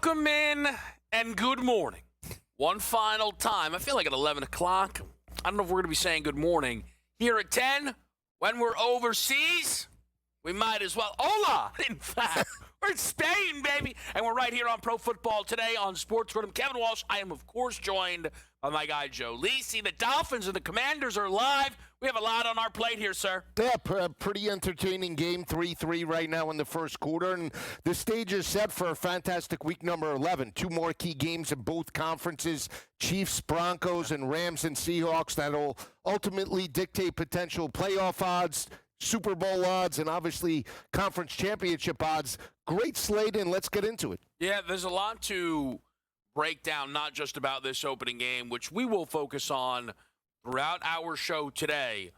Welcome in and good morning. One final time. I feel like at 11 o'clock, I don't know if we're going to be saying good morning. Here at 10, when we're overseas, we might as well. Hola! In fact, we're in Spain, baby. And we're right here on Pro Football Today on SportsGrid. I'm Kevin Walsh. I am, of course, joined by my guy, Joe Lisi. The Dolphins and the Commanders are live. We have a lot on our plate here, sir. Yeah, pretty entertaining game, 3-3 right now in the first quarter. And the stage is set for a fantastic week number 11. Two more key games in both conferences, Chiefs, Broncos, and Rams and Seahawks. That'll ultimately dictate potential playoff odds, Super Bowl odds, and obviously conference championship odds. Great slate, and let's get into it. Yeah, there's a lot to break down, not just about this opening game, which we will focus on throughout our show today,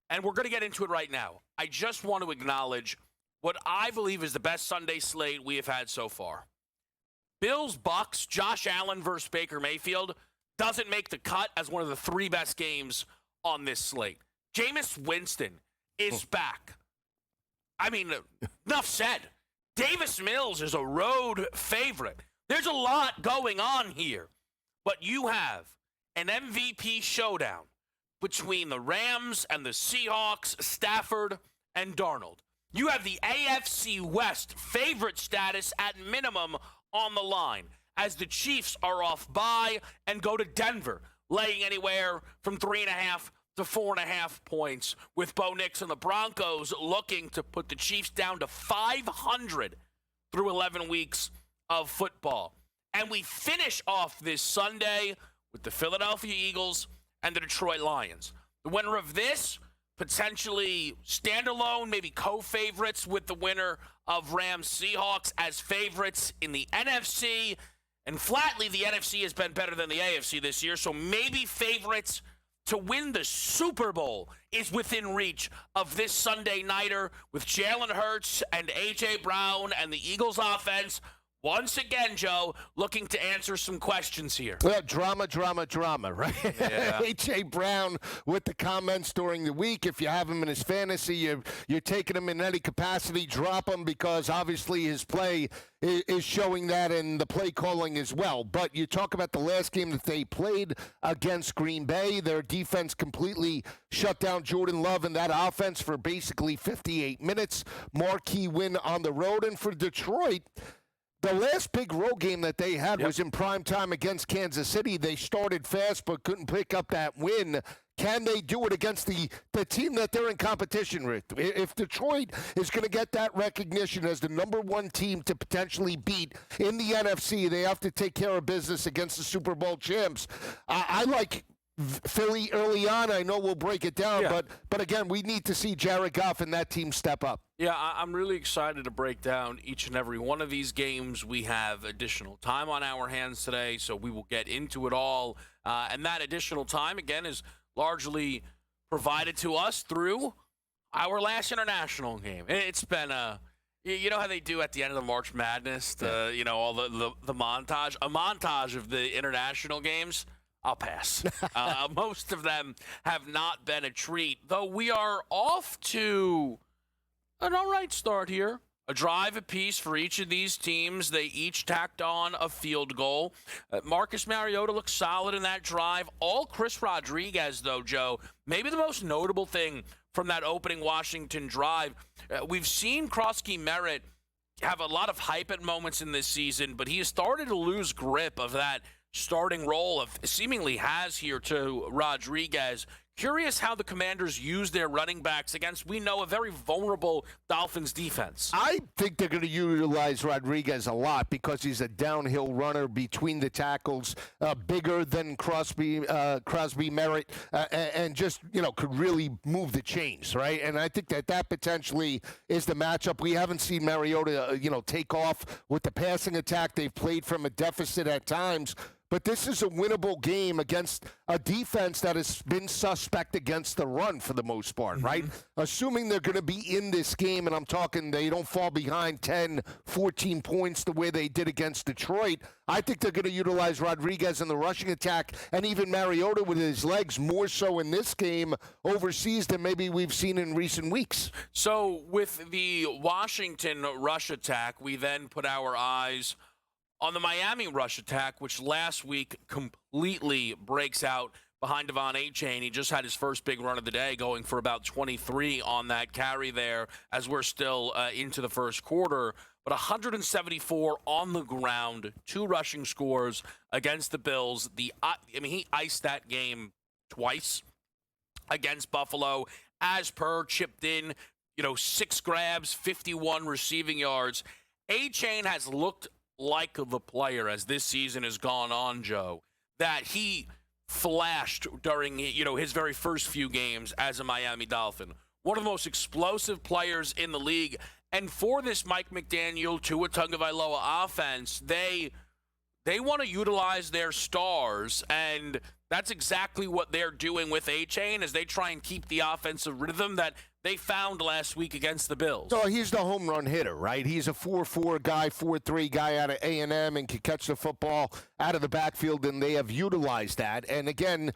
and we're going to get into it right now. I just want to acknowledge what I believe is the best Sunday slate we have had so far. Bills, Bucks, Josh Allen versus Baker Mayfield doesn't make the cut as one of the three best games on this slate. Jameis Winston is back. I mean, enough said. Davis Mills is a road favorite. There's a lot going on here, but you have an MVP showdown between the Rams and the Seahawks, Stafford and Darnold. You have the AFC West favorite status at minimum on the line as the Chiefs are off bye and go to Denver, laying anywhere from 3.5 to 4.5 points, with Bo Nix and the Broncos looking to put the Chiefs down to 500 through 11 weeks of football. And we finish off this Sunday with the Philadelphia Eagles and the Detroit Lions. The winner of this, potentially standalone, maybe co-favorites with the winner of Rams-Seahawks as favorites in the NFC. And flatly, the NFC has been better than the AFC this year, so maybe favorites to win the Super Bowl is within reach of this Sunday nighter with Jalen Hurts and A.J. Brown and the Eagles offense. Once again, Joe, looking to answer some questions here. Well, drama, right? Yeah. A.J. Brown with the comments during the week. If you have him in his fantasy, you're taking him in any capacity, drop him, because obviously his play is showing that, and the play calling as well. But you talk about the last game that they played against Green Bay. Their defense completely shut down Jordan Love and that offense for basically 58 minutes. Marquee win on the road. And for Detroit, the last big road game that they had was in prime time against Kansas City. They started fast but couldn't pick up that win. Can they do it against the team that they're in competition with? If Detroit is going to get that recognition as the number one team to potentially beat in the NFC, they have to take care of business against the Super Bowl champs. I like Philly early on. I know we'll break it down, but again, we need to see Jared Goff and that team step up. Yeah, I'm really excited to break down each and every one of these games. We have additional time on our hands today, so we will get into it all. And that additional time, again, is largely provided to us through our last international game. It's been you know how they do at the end of the March Madness, all the montage? A montage of the international games? I'll pass. Most of them have not been a treat, though we are off to an all right start here. A drive apiece for each of these teams. They each tacked on a field goal. Marcus Mariota looks solid in that drive. All Chris Rodriguez, though, Joe, maybe the most notable thing from that opening Washington drive. We've seen Krosky Merritt have a lot of hype at moments in this season, but he has started to lose grip of that starting role of seemingly has here to Rodriguez. Curious how the Commanders use their running backs against, we know, a very vulnerable Dolphins defense. I think they're going to utilize Rodriguez a lot because he's a downhill runner between the tackles, bigger than Crosby Merritt, and just, could really move the chains, right? And I think that potentially is the matchup. We haven't seen Mariota, take off with the passing attack. They've played from a deficit at times. But this is a winnable game against a defense that has been suspect against the run for the most part, right? Assuming they're going to be in this game, and I'm talking they don't fall behind 10, 14 points the way they did against Detroit, I think they're going to utilize Rodriguez in the rushing attack and even Mariota with his legs more so in this game overseas than maybe we've seen in recent weeks. So with the Washington rush attack, we then put our eyes on the Miami rush attack, which last week completely breaks out behind Devon Achane. He just had his first big run of the day, going for about 23 on that carry there as we're still into the first quarter. But 174 on the ground, 2 rushing scores against the Bills. He iced that game twice against Buffalo. As per, chipped in, 6 grabs, 51 receiving yards. Achane has looked like the player as this season has gone on, Joe, that he flashed during, his very first few games as a Miami Dolphin. One of the most explosive players in the league. And for this Mike McDaniel, Tua Tagovailoa offense, they want to utilize their stars, and that's exactly what they're doing with Achane as they try and keep the offensive rhythm that they found last week against the Bills. So he's the home run hitter, right? He's a 4-4 guy, 4-3 guy out of A&M and can catch the football out of the backfield, and they have utilized that. And again,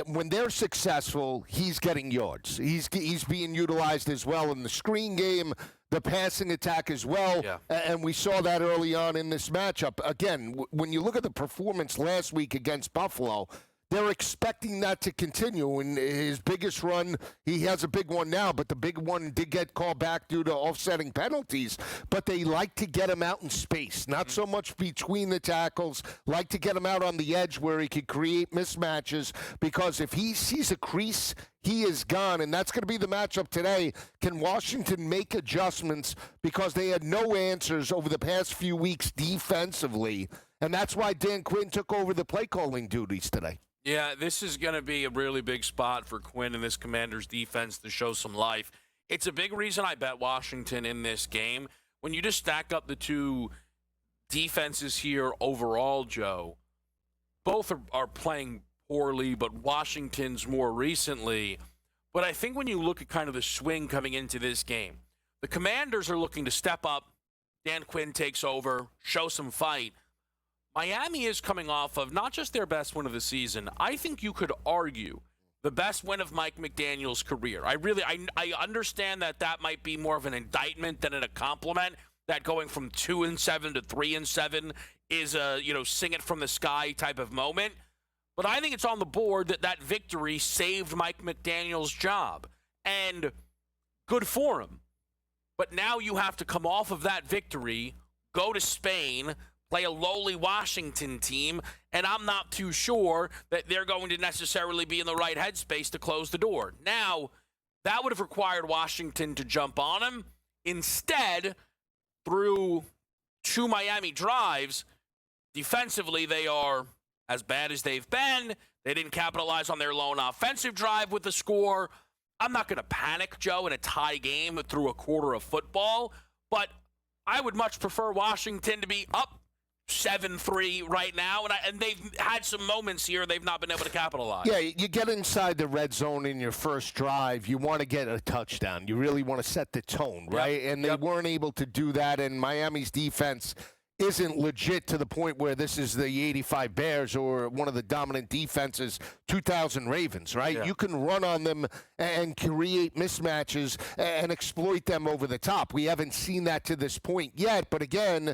when they're successful, he's getting yards. He's being utilized as well in the screen game, the passing attack as well. Yeah. And we saw that early on in this matchup. Again, when you look at the performance last week against Buffalo, they're expecting that to continue. In his biggest run, he has a big one now, but the big one did get called back due to offsetting penalties. But they like to get him out in space, not so much between the tackles, like to get him out on the edge where he could create mismatches, because if he sees a crease, he is gone, and that's going to be the matchup today. Can Washington make adjustments, because they had no answers over the past few weeks defensively, and that's why Dan Quinn took over the play calling duties today. Yeah, this is going to be a really big spot for Quinn and this Commanders defense to show some life. It's a big reason I bet Washington in this game. When you just stack up the two defenses here overall, Joe, both are playing poorly, but Washington's more recently. But I think when you look at kind of the swing coming into this game, the Commanders are looking to step up. Dan Quinn takes over, show some fight. Miami is coming off of not just their best win of the season. I think you could argue the best win of Mike McDaniel's career. I understand that might be more of an indictment than a compliment, that going from 2-7 to 3-7 is a, sing it from the sky type of moment. But I think it's on the board that victory saved Mike McDaniel's job. And good for him. But now you have to come off of that victory, go to Spain, play a lowly Washington team, and I'm not too sure that they're going to necessarily be in the right headspace to close the door. Now, that would have required Washington to jump on him. Instead, through 2 Miami drives, defensively they are as bad as they've been. They didn't capitalize on their lone offensive drive with the score. I'm not going to panic, Joe, in a tie game through a quarter of football, but I would much prefer Washington to be up 7-3 right now, and they've had some moments here they've not been able to capitalize. Yeah, you get inside the red zone in your first drive, you want to get a touchdown. You really want to set the tone, right? Yep. And they weren't able to do that, and Miami's defense isn't legit to the point where this is the 85 Bears or one of the dominant defenses, 2000 Ravens, right? Yeah. You can run on them and create mismatches and exploit them over the top. We haven't seen that to this point yet, but again,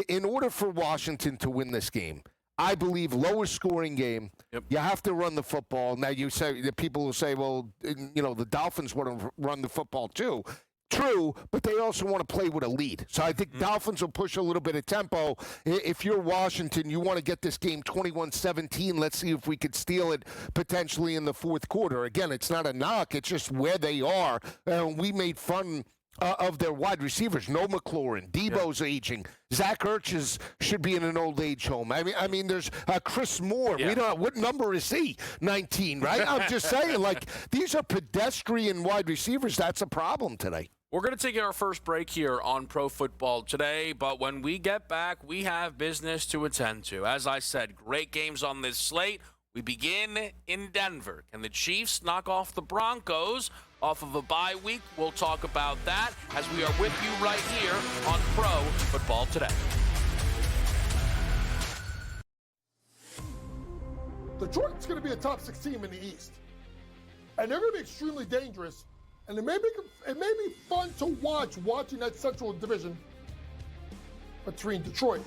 in order for Washington to win this game, I believe lower scoring game, you have to run the football. Now, the people will say, well, the Dolphins want to run the football too. True, but they also want to play with a lead. So I think Dolphins will push a little bit of tempo. If you're Washington, you want to get this game 21-17. Let's see if we could steal it potentially in the fourth quarter. Again, it's not a knock. It's just where they are. We made fun of their wide receivers. No McLaurin. Debo's aging. Zach Ertz should be in an old age home. I mean, there's Chris Moore. Yeah. We don't. What number is he? 19, right? I'm just saying, these are pedestrian wide receivers. That's a problem today. We're going to take our first break here on Pro Football Today, but when we get back, we have business to attend to. As I said, great games on this slate. We begin in Denver. Can the Chiefs knock off the Broncos off of a bye week? We'll talk about that as we are with you right here on Pro Football Today. Detroit's going to be a top 6 team in the East. And they're going to be extremely dangerous. And it may be fun to watching that Central Division. between Detroit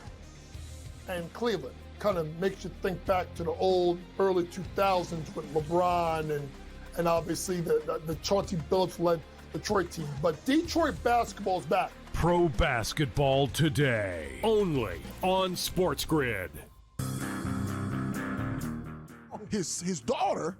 and Cleveland. Kind of makes you think back to the old early 2000s with LeBron and obviously the Chauncey Billups-led Detroit team. But Detroit basketball's back. Pro basketball today, only on SportsGrid. His daughter,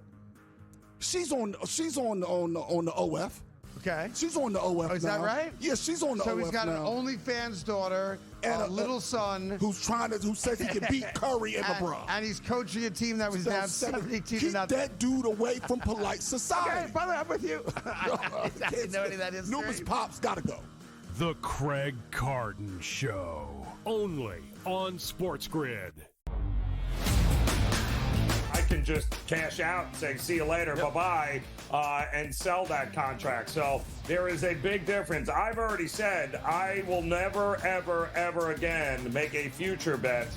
she's on the OF. Okay. She's on the OF. Oh, is that right? Yeah, she's on the OF. So he's got now. an OnlyFans daughter and a little son who says he can beat Curry and LeBron. And he's coaching a team that was down 72 to Keep nothing. that dude away from polite society. Okay, by the way, I'm with you. I didn't know any of that is. Newman's pops gotta go. The Craig Carton Show, only on SportsGrid. I can just cash out and say, see you later, bye-bye, and sell that contract. So there is a big difference. I've already said I will never, ever, ever again make a future bet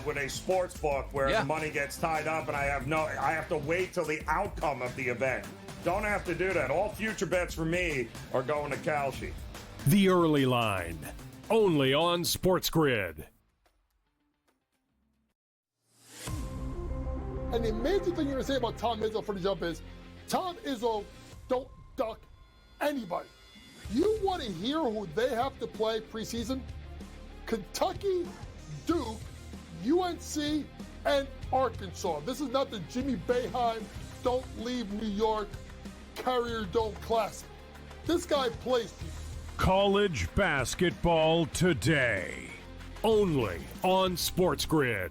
with a sports book where the money gets tied up and I have to wait till the outcome of the event. Don't have to do that. All future bets for me are going to Kalshi. The Early Line, only on SportsGrid. And the amazing thing you're going to say about Tom Izzo for the jump is, Tom Izzo don't duck anybody. You want to hear who they have to play preseason? Kentucky, Duke, UNC, and Arkansas. This is not the Jimmy Boeheim Don't Leave New York Carrier Dome Classic. This guy plays you. College basketball today, only on SportsGrid.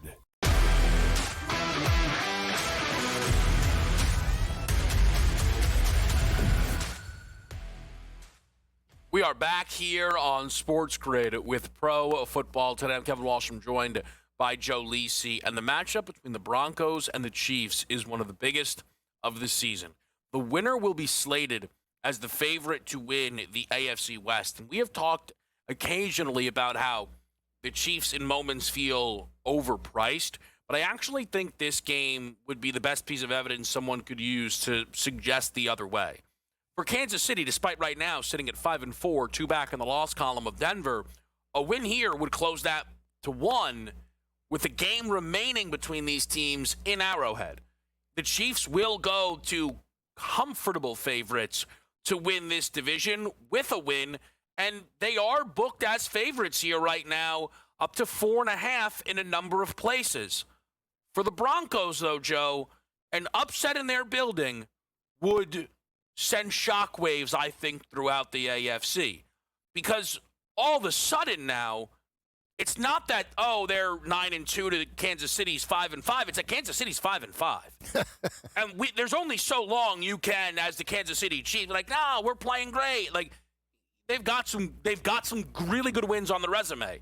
We are back here on SportsGrid with Pro Football today. I'm Kevin Walsh. I'm joined by Joe Lisi. And the matchup between the Broncos and the Chiefs is one of the biggest of the season. The winner will be slated as the favorite to win the AFC West. And we have talked occasionally about how the Chiefs in moments feel overpriced. But I actually think this game would be the best piece of evidence someone could use to suggest the other way. For Kansas City, despite right now sitting at 5-4, 2 back in the loss column of Denver, a win here would close that to 1 with a game remaining between these teams in Arrowhead. The Chiefs will go to comfortable favorites to win this division with a win, and they are booked as favorites here right now, up to 4.5 in a number of places. For the Broncos, though, Joe, an upset in their building would send shockwaves, I think, throughout the AFC. Because all of a sudden now, it's not that, they're 9-2 to Kansas City's 5-5. It's that Kansas City's 5-5. And there's only so long you can, as the Kansas City Chiefs, like, no, we're playing great. Like, they've got some really good wins on the resume.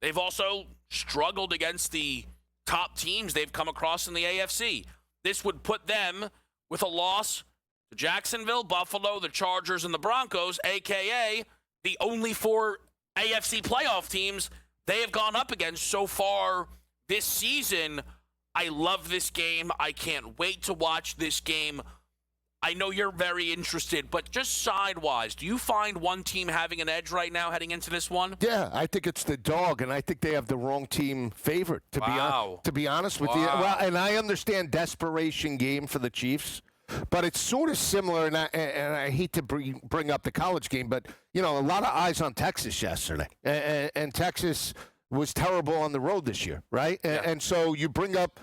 They've also struggled against the top teams they've come across in the AFC. This would put them with a loss to Jacksonville, Buffalo, the Chargers, and the Broncos, a.k.a. the only 4 AFC playoff teams they have gone up against so far this season. I love this game. I can't wait to watch this game. I know you're very interested, but just side-wise, do you find one team having an edge right now heading into this one? Yeah, I think it's the dog, and I think they have the wrong team favored, to be honest with you. Well, and I understand desperation game for the Chiefs. But it's sort of similar, and I hate to bring up the college game, but, a lot of eyes on Texas yesterday. And Texas was terrible on the road this year, right? Yeah. And so you bring up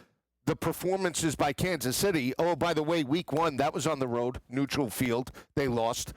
the performances by Kansas City. Oh, by the way, week 1, that was on the road, neutral field. They lost.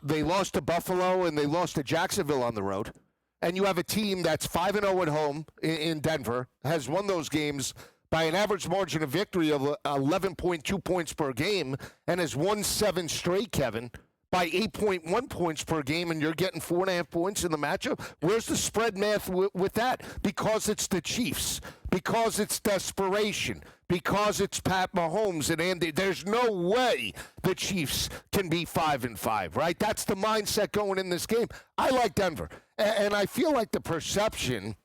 They lost to Buffalo, and they lost to Jacksonville on the road. And you have a team that's 5-0 at home in Denver, has won those games by an average margin of victory of 11.2 points per game, and has won 7 straight, Kevin, by 8.1 points per game, and you're getting 4.5 points in the matchup. Where's the spread math with that? Because it's the Chiefs, because it's desperation, because it's Pat Mahomes and Andy. There's no way the Chiefs can be 5-5, right? That's the mindset going in this game. I like Denver, and I feel like the perception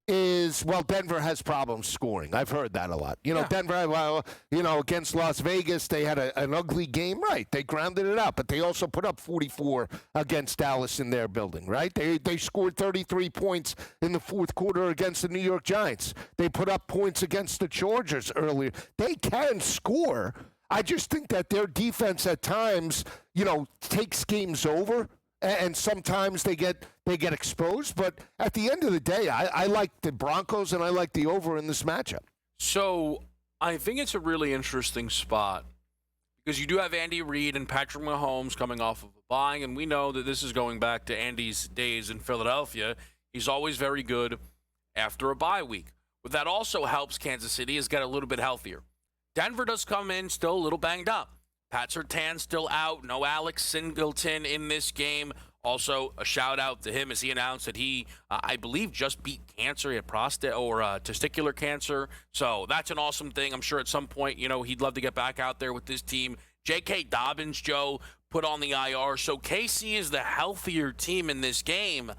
is, well, Denver has problems scoring. I've heard that a lot. Denver, well, against Las Vegas, they had an ugly game. Right, they grounded it out, but they also put up 44 against Dallas in their building, right? They scored 33 points in the fourth quarter against the New York Giants. They put up points against the Chargers earlier. They can score. I just think that their defense at times, takes games over. And sometimes they get exposed. But at the end of the day, I like the Broncos and I like the over in this matchup. So I think it's a really interesting spot because you do have Andy Reid and Patrick Mahomes coming off of a bye, and we know that this is going back to Andy's days in Philadelphia. He's always very good after a bye week. What that also helps Kansas City is get a little bit healthier. Denver does come in still a little banged up. Pat Surtain still out. No Alex Singleton in this game. Also, a shout-out to him as he announced that he, I believe, just beat cancer. He had prostate or testicular cancer. So that's an awesome thing. I'm sure at some point, he'd love to get back out there with this team. J.K. Dobbins, Joe, put on the IR. So KC is the healthier team in this game.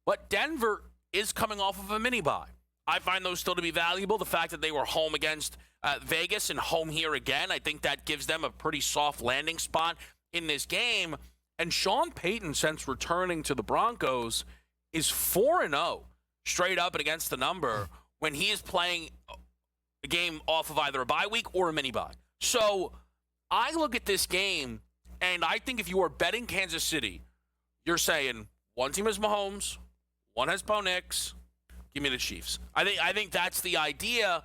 But Denver is coming off of a mini-bye. I find those still to be valuable. The fact that they were home against Vegas and home here again, I think that gives them a pretty soft landing spot in this game. And Sean Payton, since returning to the Broncos, is 4-0 straight up and against the number when he is playing a game off of either a bye week or a mini-bye. So I look at this game, and I think if you are betting Kansas City, you're saying one team has Mahomes, one has Bo Nix, give me the Chiefs. I think that's the idea.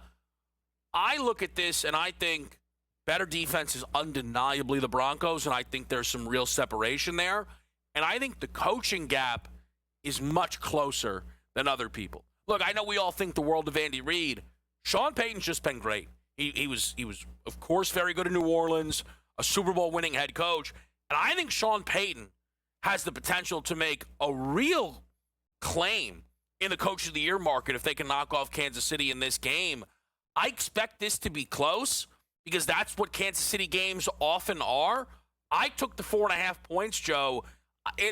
I look at this, and I think better defense is undeniably the Broncos, and I think there's some real separation there. And I think the coaching gap is much closer than other people. Look, I know we all think the world of Andy Reid. Sean Payton's just been great. He was, of course, very good in New Orleans, a Super Bowl winning head coach. And I think Sean Payton has the potential to make a real claim in the Coach of the Year market if they can knock off Kansas City in this game. I expect this to be close because that's what Kansas City games often are. I took the 4.5 points, Joe.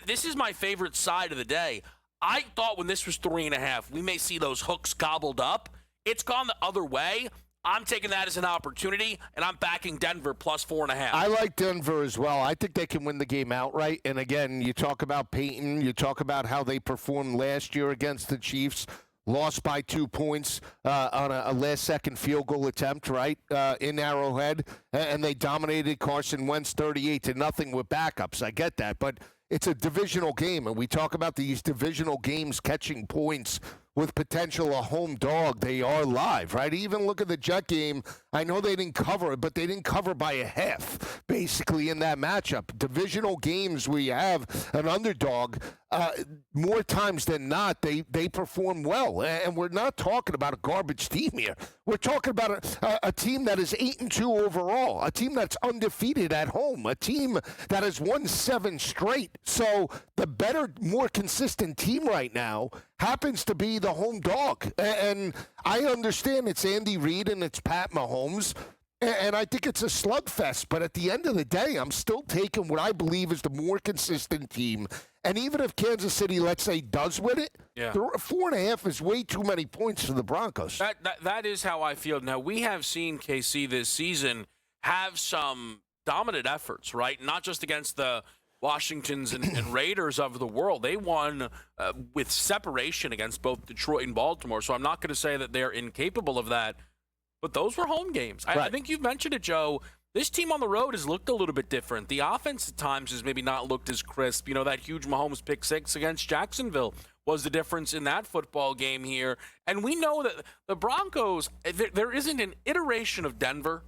This is my favorite side of the day. I thought when this was 3.5, we may see those hooks gobbled up. It's gone the other way. I'm taking that as an opportunity, and I'm backing Denver plus 4.5. I like Denver as well. I think they can win the game outright. And again, you talk about Peyton. You talk about how they performed last year against the Chiefs. Lost by 2 points on a last-second field goal attempt, right, in Arrowhead. And they dominated Carson Wentz 38-0 with backups. I get that. But it's a divisional game, and we talk about these divisional games catching points with potential a home dog. They are live, right? Even look at the Jet game. I know they didn't cover it, but they didn't cover by a half, basically, in that matchup. Divisional games where you have an underdog, more times than not, they perform well. And we're not talking about a garbage team here. We're talking about a team that is 8-2 overall, a team that's undefeated at home, a team that has won 7 straight. So the better, more consistent team right now happens to be the home dog. And I understand it's Andy Reid and it's Pat Mahomes, and I think it's a slugfest. But at the end of the day, I'm still taking what I believe is the more consistent team. And even if Kansas City, let's say, does win it, 4.5 is way too many points for the Broncos. That is how I feel. Now, we have seen KC this season have some dominant efforts, right? Not just against the Washingtons and Raiders of the world. They won with separation against both Detroit and Baltimore. So I'm not going to say that they're incapable of that, but those were home games. Right. I think you've mentioned it, Joe. This team on the road has looked a little bit different. The offense at times has maybe not looked as crisp. You know, that huge Mahomes pick 6 against Jacksonville was the difference in that football game here. And we know that the Broncos, there isn't an iteration of Denver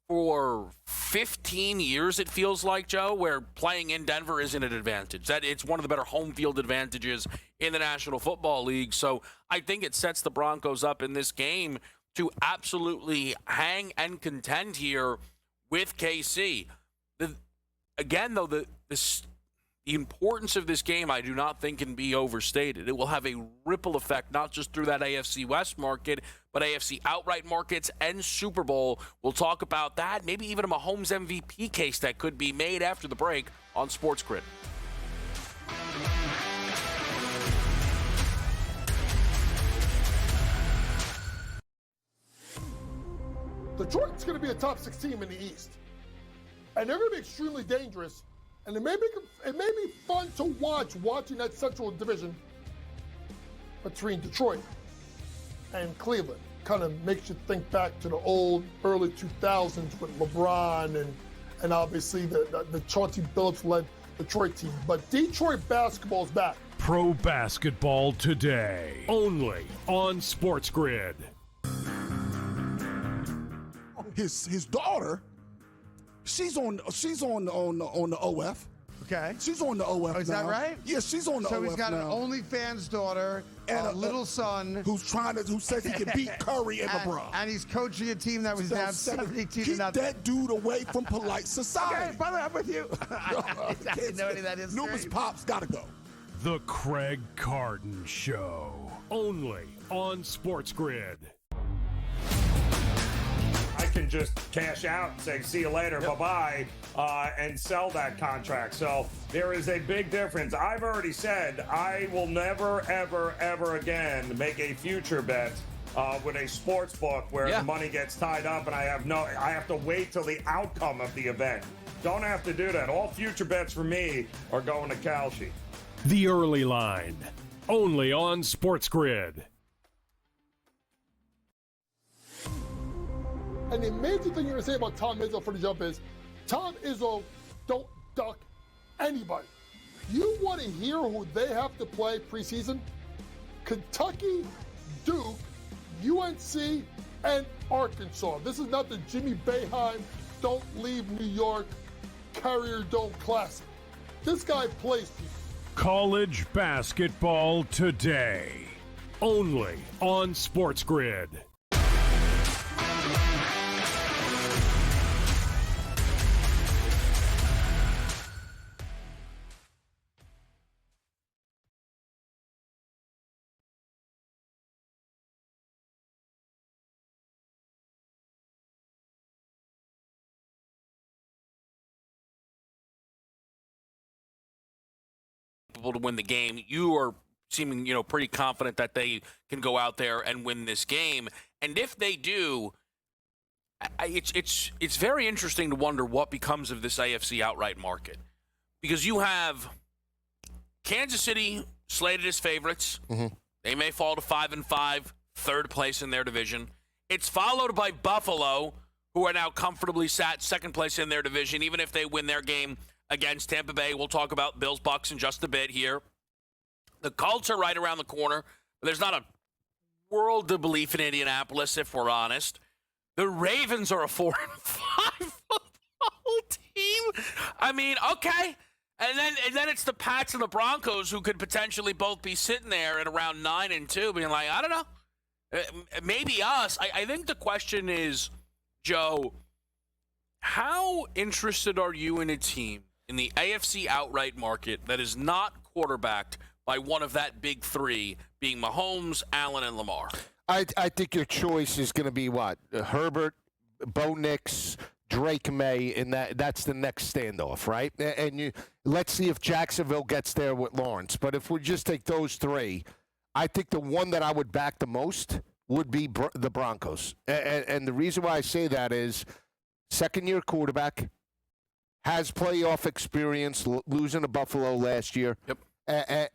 for 15 years, it feels like, Joe, where playing in Denver isn't an advantage. That it's one of the better home field advantages in the National Football League. So I think it sets the Broncos up in this game to absolutely hang and contend here with KC. Again, though, the importance of this game I do not think can be overstated. It will have a ripple effect, not just through that AFC West market, but AFC outright markets and Super Bowl. We'll talk about that, maybe even a Mahomes MVP case that could be made after the break on SportsGrid. Detroit's going to be a top 6 team in the East. And they're going to be extremely dangerous. And it may be fun to watching that Central Division between Detroit and Cleveland. Kind of makes you think back to the old early 2000s with LeBron and obviously the Chauncey Billups-led Detroit team. But Detroit basketball's back. Pro Basketball Today, only on SportsGrid. His daughter, she's on the OF. Okay. She's on the OF Oh, is now. that right? Yeah, she's on the OF So he's got now. an OnlyFans daughter and a little son who says he can beat Curry and LeBron. And he's coaching a team that was down 72 to Keep nothing. that dude away from polite society. Okay, by the way, I'm with you. I didn't know any of that is. Numa's pops gotta go. The Craig Carton Show, only on SportsGrid. I can just cash out and say, see you later, bye-bye, and sell that contract. So there is a big difference. I've already said I will never, ever, ever again make a future bet with a sports book where the money gets tied up and I have to wait till the outcome of the event. Don't have to do that. All future bets for me are going to Kalshi. The Early Line, only on SportsGrid. And the major thing you're going to say about Tom Izzo for the jump is, Tom Izzo don't duck anybody. You want to hear who they have to play preseason? Kentucky, Duke, UNC, and Arkansas. This is not the Jimmy Boeheim Don't Leave New York Carrier Dome Classic. This guy plays people. College Basketball Today, only on SportsGrid. To win the game. You are seeming, pretty confident that they can go out there and win this game. And if they do, it's very interesting to wonder what becomes of this AFC outright market, because you have Kansas City slated as favorites. Mm-hmm. They may fall to 5-5, third place in their division. It's followed by Buffalo, who are now comfortably sat second place in their division, even if they win their game against Tampa Bay. We'll talk about Bills Bucks in just a bit here. The Colts are right around the corner. There's not a world of belief in Indianapolis, if we're honest. The Ravens are a 4-5 football team. I mean, okay. And then it's the Pats and the Broncos, who could potentially both be sitting there at around 9-2, being like, I don't know. Maybe us. I think the question is, Joe, how interested are you in a team in the AFC outright market that is not quarterbacked by one of that big three, being Mahomes, Allen, and Lamar? I think your choice is going to be what? Herbert, Bo Nix, Drake May, and that's the next standoff, right? And let's see if Jacksonville gets there with Lawrence. But if we just take those three, I think the one that I would back the most would be the Broncos. And the reason why I say that is second-year quarterback, has playoff experience, losing to Buffalo last year. Yep.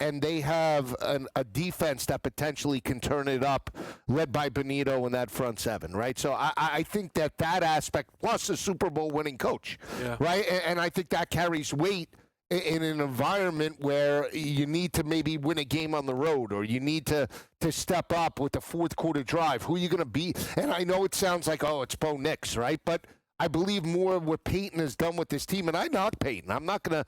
And they have a defense that potentially can turn it up, led by Benito in that front seven, right? So I think that aspect, plus a Super Bowl winning coach, right? And I think that carries weight in an environment where you need to maybe win a game on the road, or you need to step up with the fourth quarter drive. Who are you going to be? And I know it sounds like, oh, it's Bo Nix, right? But I believe more of what Peyton has done with this team, and I knock Peyton. I'm not gonna,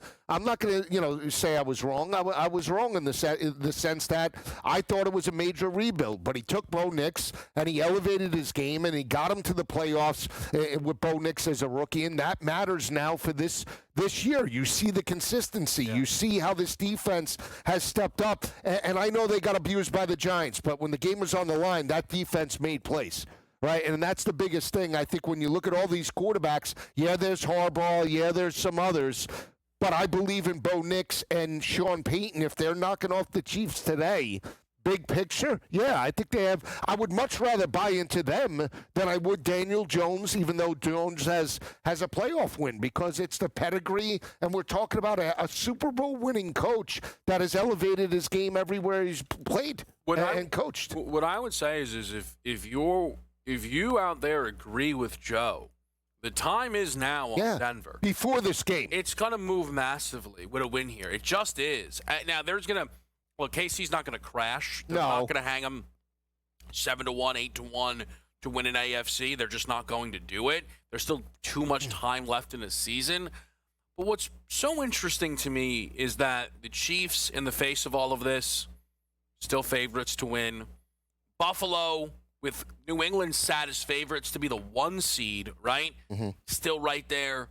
say I was wrong. I was wrong in the sense that I thought it was a major rebuild, but he took Bo Nix and he elevated his game and he got him to the playoffs with Bo Nix as a rookie, and that matters now for this year. You see the consistency. You see how this defense has stepped up, and I know they got abused by the Giants, but when the game was on the line, that defense made plays. Right, and that's the biggest thing. I think when you look at all these quarterbacks, there's Harbaugh, there's some others, but I believe in Bo Nix and Sean Payton. If they're knocking off the Chiefs today, big picture, yeah, I think they have. I would much rather buy into them than I would Daniel Jones, even though Jones has a playoff win, because it's the pedigree, and we're talking about a Super Bowl winning coach that has elevated his game everywhere he's played and coached. What I would say is if you out there agree with Joe, the time is now on Denver. Before this game. It's going to move massively with a win here. It just is. Now, there's going to – well, KC's not going to crash. They're not going to hang them 7-1, 8-1 to win an AFC. They're just not going to do it. There's still too much time left in the season. But what's so interesting to me is that the Chiefs, in the face of all of this, still favorites to win. Buffalo – with New England sat as favorites to be the 1 seed, right? Mm-hmm. Still right there.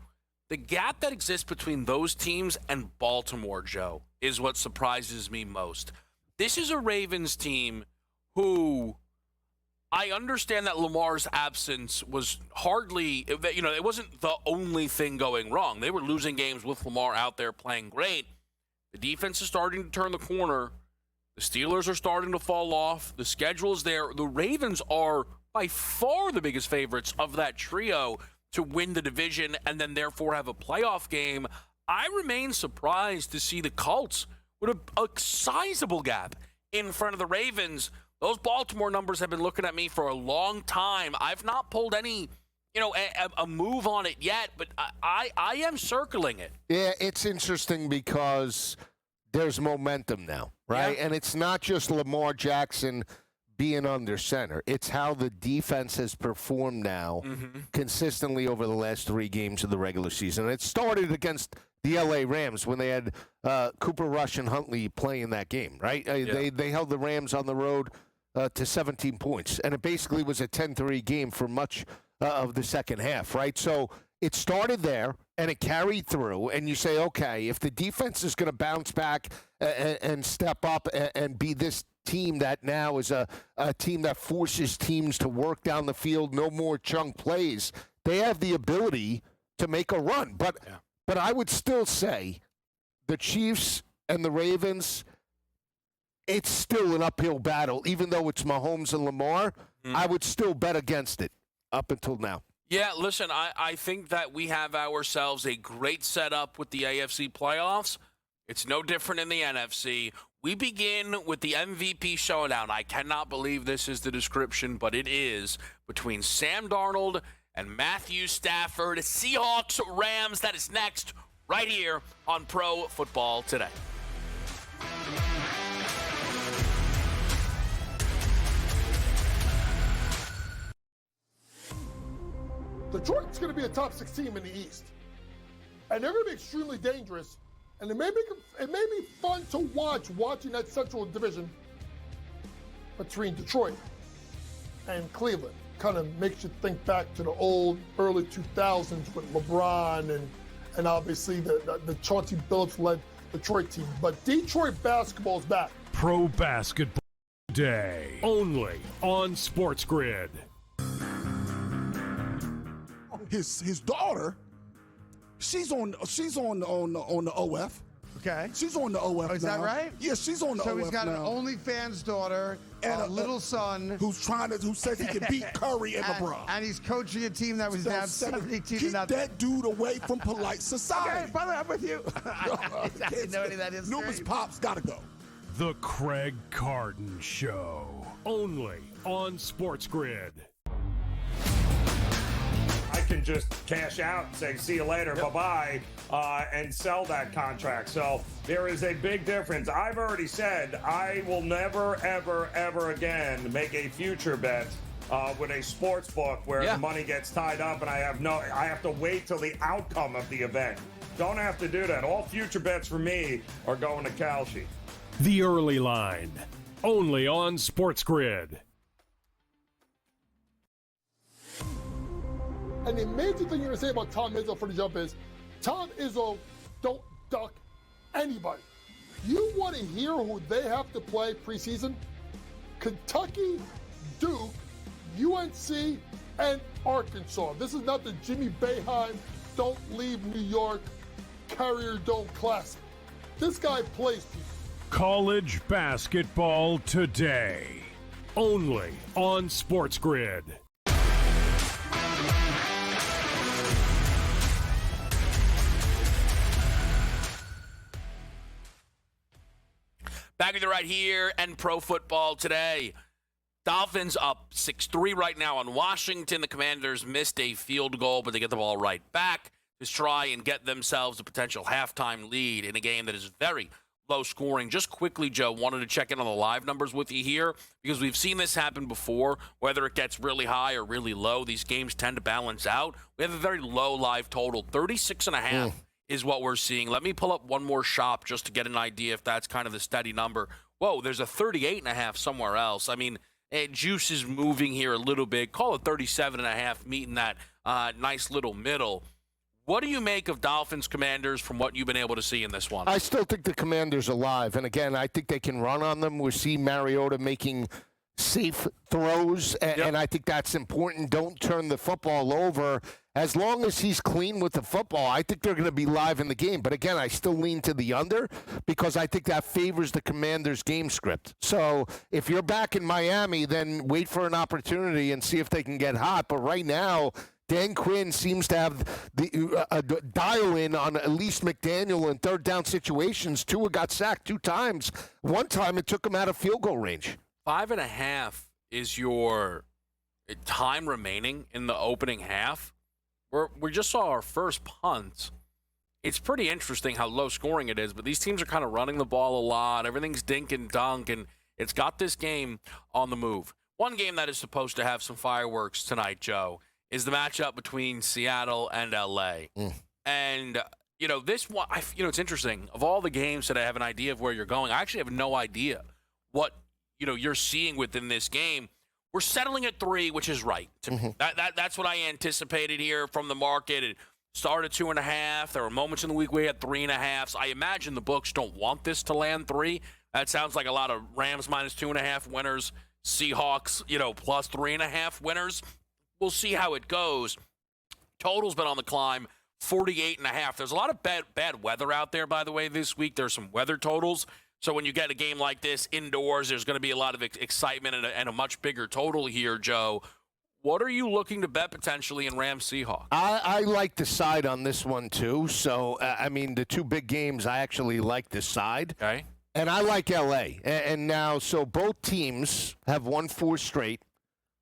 The gap that exists between those teams and Baltimore, Joe, is what surprises me most. This is a Ravens team who I understand that Lamar's absence was hardly, it wasn't the only thing going wrong. They were losing games with Lamar out there playing great. The defense is starting to turn the corner. The Steelers are starting to fall off. The schedule's there. The Ravens are by far the biggest favorites of that trio to win the division and then therefore have a playoff game. I remain surprised to see the Colts with a sizable gap in front of the Ravens. Those Baltimore numbers have been looking at me for a long time. I've not pulled any, a move on it yet, but I am circling it. Yeah, it's interesting because there's momentum now, right? Yeah. And it's not just Lamar Jackson being under center. It's how the defense has performed now consistently over the last 3 games of the regular season. It started against the L.A. Rams when they had Cooper Rush and Huntley playing that game, right? They held the Rams on the road to 17 points, and it basically was a 10-3 game for much of the second half, right? So it started there, and it carried through, and you say, okay, if the defense is going to bounce back and step up and be this team that now is a team that forces teams to work down the field, no more chunk plays, they have the ability to make a run. But I would still say the Chiefs and the Ravens, it's still an uphill battle. Even though it's Mahomes and Lamar, I would still bet against it up until now. Yeah, listen, I think that we have ourselves a great setup with the AFC playoffs. It's no different in the NFC. We begin with the MVP showdown. I cannot believe this is the description, but it is, between Sam Darnold and Matthew Stafford. Seahawks, Rams, that is next right here on Pro Football Today. Detroit's going to be a top 6 team in the East. And they're going to be extremely dangerous. And it may be fun to watching that Central Division between Detroit and Cleveland. Kind of makes you think back to the old early 2000s with LeBron and obviously the Chauncey Billups-led Detroit team. But Detroit basketball is back. Pro Basketball Day, only on SportsGrid. His daughter, she's on the OF. Okay. She's on the OF is now. that right? Yeah, she's on the OF now. So he's got an OnlyFans daughter and a little son who says he can beat Curry and LeBron. And he's coaching a team that was down 72 Keep that dude away from polite society. Okay, by the way, I'm with you. I know any of that is. Numerous pops gotta go. The Craig Carton Show, only on SportsGrid. I can just cash out and say, see you later, bye-bye, and sell that contract. So there is a big difference. I've already said I will never, ever, ever again make a future bet with a sports book where the money gets tied up and I have to wait till the outcome of the event. Don't have to do that. All future bets for me are going to Kalshi. The Early Line, only on SportsGrid. And the major thing you're going to say about Tom Izzo for the jump is, Tom Izzo don't duck anybody. You want to hear who they have to play preseason? Kentucky, Duke, UNC, and Arkansas. This is not the Jimmy Boeheim don't leave New York, Carrier Dome Classic. This guy plays people. college basketball today. Only on SportsGrid. Back with you right here and Pro Football Today. Dolphins up 6-3 right now on Washington. The Commanders missed a field goal, but they get the ball right back to try and get themselves a potential halftime lead in a game that is very low scoring. Just quickly, Joe, wanted to check in on the live numbers with you here because we've seen this happen before. Whether it gets really high or really low, these games tend to balance out. We have a very low live total, 36.5. Is what we're seeing. Let me pull up one more shop just to get an idea if that's kind of the steady number. Whoa, there's a 38.5 somewhere else. I mean, juice is moving here a little bit. Call it 37.5, meeting that nice little middle. What do you make of Dolphins Commanders from what you've been able to see in this one? I still think the Commanders are alive. And again, I think they can run on them. We see Mariota making safe throws, and I think that's important. Don't turn the football over. As long as he's clean with the football, I think they're going to be live in the game. But again, I still lean to the under because I think that favors the Commanders' game script. So if you're back in Miami, then wait for an opportunity and see if they can get hot. But right now, Dan Quinn seems to have the dial-in on at least McDaniel in third down situations. Tua got sacked 2 times. One time it took him out of field goal range. 5.5 is your time remaining in the opening half. We just saw our first punt. It's pretty interesting how low scoring it is, but these teams are kind of running the ball a lot. Everything's dink and dunk, and it's got this game on the move. One game that is supposed to have some fireworks tonight, Joe, is the matchup between Seattle and L.A. And, this one, it's interesting. Of all the games that I have an idea of where you're going, I actually have no idea what, you're seeing within this game. We're settling at 3, which is right to me. That's what I anticipated here from the market. It started 2.5. There were moments in the week we had 3.5. I imagine the books don't want this to land 3. That sounds like a lot of Rams minus 2.5 winners, Seahawks, plus 3.5 winners. We'll see how it goes. Total's been on the climb, 48.5. There's a lot of bad weather out there, by the way, this week. There's some weather totals. So when you get a game like this indoors, there's going to be a lot of excitement and a much bigger total here, Joe. What are you looking to bet potentially in Rams Seahawks? I like the side on this one, too. So, the 2 big games, I actually like this side. Okay. And I like L.A. And now, so both teams have won 4 straight,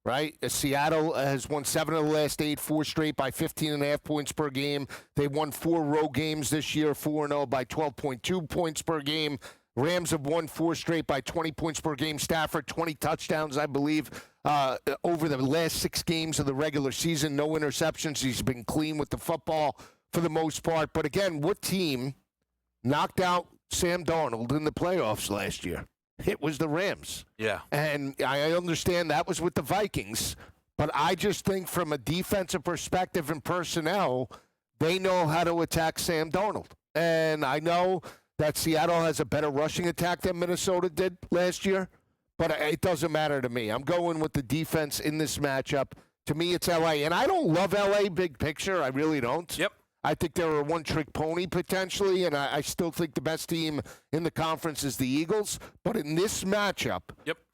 right? Seattle has won 7 of the last 8, 4 straight by 15.5 points per game. They won 4 road games this year, 4-0 by 12.2 points per game. Rams have won 4 straight by 20 points per game. Stafford, 20 touchdowns, I believe, over the last 6 games of the regular season. No interceptions. He's been clean with the football for the most part. But again, what team knocked out Sam Darnold in the playoffs last year? It was the Rams. Yeah. And I understand that was with the Vikings. But I just think from a defensive perspective and personnel, they know how to attack Sam Darnold. And I know that Seattle has a better rushing attack than Minnesota did last year, but it doesn't matter to me. I'm going with the defense in this matchup. To me, it's L.A., and I don't love L.A. big picture. I really don't. Yep. I think they're a one-trick pony potentially, and I still think the best team in the conference is the Eagles. But in this matchup,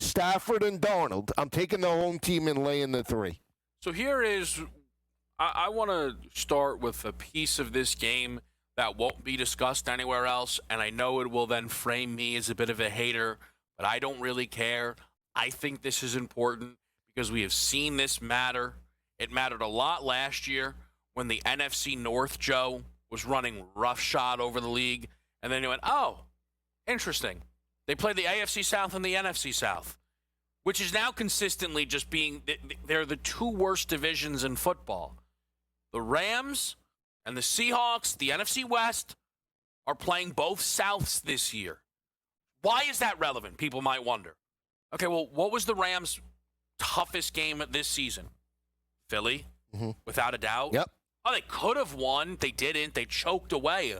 Stafford and Darnold, I'm taking the home team and laying the 3. So here is, I want to start with a piece of this game that won't be discussed anywhere else, and I know it will then frame me as a bit of a hater, but I don't really care. I think this is important because we have seen this matter. It mattered a lot last year when the NFC North, Joe, was running roughshod over the league, and then you went, oh, interesting. They played the AFC South and the NFC South, which is now consistently just being, they're the 2 worst divisions in football. The Rams and the Seahawks, the NFC West, are playing both Souths this year. Why is that relevant? People might wonder. Okay, well, what was the Rams' toughest game this season? Philly, without a doubt. Yep. Oh, they could have won. They didn't. They choked away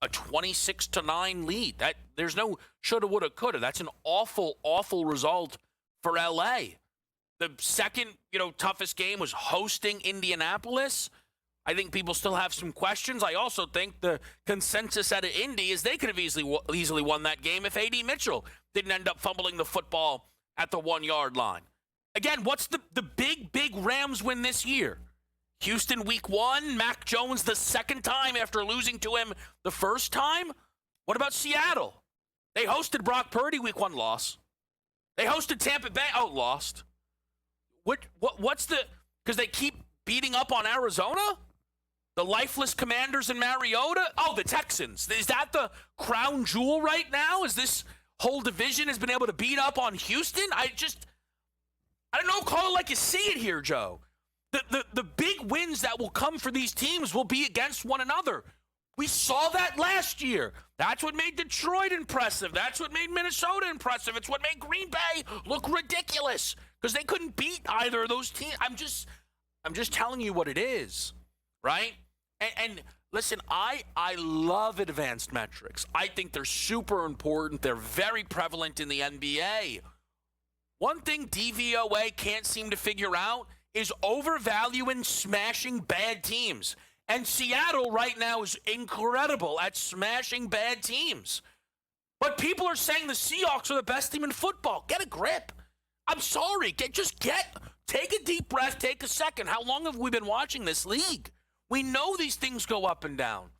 a 26-9 lead. There's no shoulda, woulda, coulda. That's an awful, awful result for L.A. The second, toughest game was hosting Indianapolis. I think people still have some questions. I also think the consensus out of Indy is they could have easily won that game if A.D. Mitchell didn't end up fumbling the football at the 1-yard line. Again, what's the big Rams win this year? Houston week 1, Mac Jones the second time after losing to him the first time? What about Seattle? They hosted Brock Purdy week 1, loss. They hosted Tampa Bay, lost. What's the, because they keep beating up on Arizona? The lifeless Commanders in Mariota? Oh, the Texans. Is that the crown jewel right now? Is this whole division has been able to beat up on Houston? I don't know, call it like you see it here, Joe. The big wins that will come for these teams will be against one another. We saw that last year. That's what made Detroit impressive. That's what made Minnesota impressive. It's what made Green Bay look ridiculous because they couldn't beat either of those teams. I'm just telling you what it is, right? And listen, I love advanced metrics. I think they're super important. They're very prevalent in the NBA. One thing DVOA can't seem to figure out is overvaluing smashing bad teams. And Seattle right now is incredible at smashing bad teams. But people are saying the Seahawks are the best team in football. Get a grip. I'm sorry. Take a deep breath. Take a second. How long have we been watching this league? We know these things go up and down.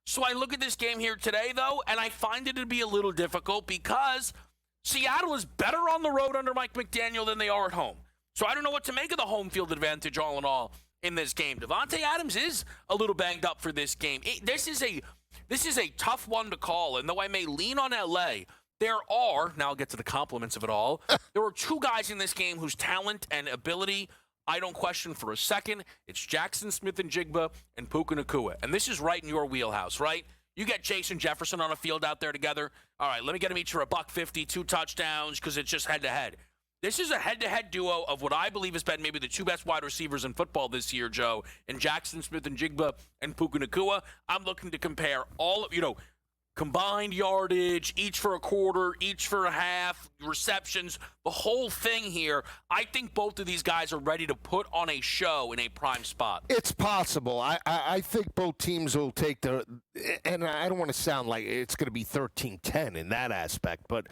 So I look at this game here today, though, and I find it to be a little difficult because Seattle is better on the road under Mike McDaniel than they are at home. So I don't know what to make of the home field advantage all in all in this game. Devontae Adams is a little banged up for this game. This is a tough one to call, and though I may lean on LA, there are, now I'll get to the compliments of it all, there are two guys in this game whose talent and ability I don't question for a second. It's Jackson Smith-Njigba and Puka Nacua. And this is right in your wheelhouse, right? You get Jason Jefferson on a field out there together. All right, let me get them each for $150, 2 touchdowns, because it's just head-to-head. This is a head-to-head duo of what I believe has been maybe the two best wide receivers in football this year, Joe, and Jackson Smith-Njigba and Puka Nacua. I'm looking to compare all of, combined yardage, each for a quarter, each for a half, receptions, the whole thing here. I think both of these guys are ready to put on a show in a prime spot. It's possible. I think both teams will take and I don't want to sound like it's going to be 13-10 in that aspect, but